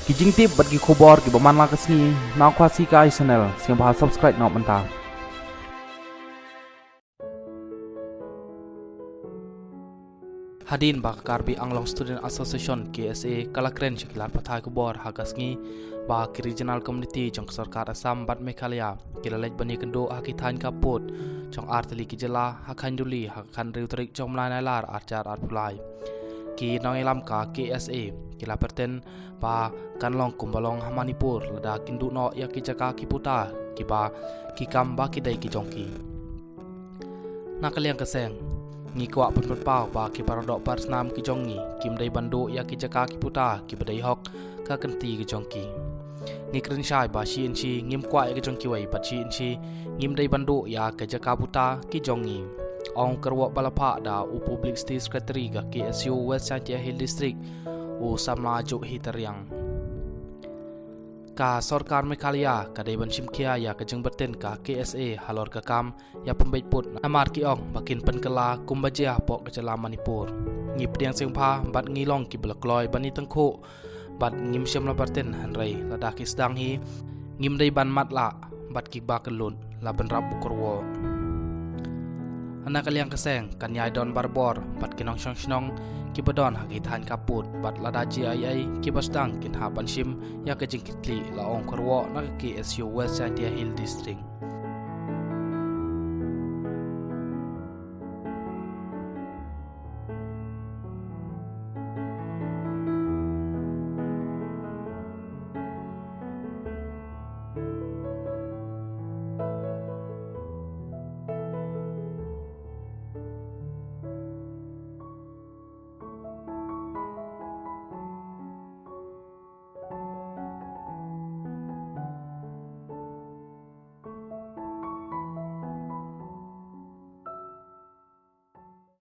kijing tip bat gi khobor gi baman la kasni na khwasi kai channel siang ba subscribe nok manta Hadin ba karbi Anglong Student Association KSA kalakren shikilat pathai khobor hagasngi ba ki regional community jong sarkar Assam bat Meghalaya kilalej bani kendo hakithan kaput jong arteli kijala hakhanduli hakhan riutrik jong mlai lar arjar arpulai ki nongelam ka KSA kila perten ba kanlong kumbalong Manipur lada kindu no ya ki jaka kiputa ki ba ki kam ba ki dai ki jongki nakaliang kaseng ngi kwa pun pau ba ki paradok parsnam ki jongi kim dai bandu ya ki jaka kiputa ki badai hok ka kanti ki jongki ngi kren shai ba shi inchi ngim kwa ki jongki wai ba shi inchi ngim dai bandu ya ka jaka puta ki jongi ong kerwa balapha da u public state secretary ga KSU West Chantia Hill District u samla juk hitariang ka sarkar Meghalaya ka dai ban simkhia ya ka jeng berten ka KSA halor ka kam ya pembait put amar ki ong bakin penkala kumbajia pok ka jala Manipur ngi pdiang sengpha bat ngi long ki blakloi bani tangkho bat ngim syam la berten hanrai lada ki sedang hi ngim dai ban mat la bat ki ba kelun la ban rap bukurwo anak kaliang keseng kan yai don barbor bat kinong snong ki badon hakithan kaput bat lada ji ai ki basdang kin ha banshim ya ka jingkitli la ong korwo na KSU West Chantia Hill District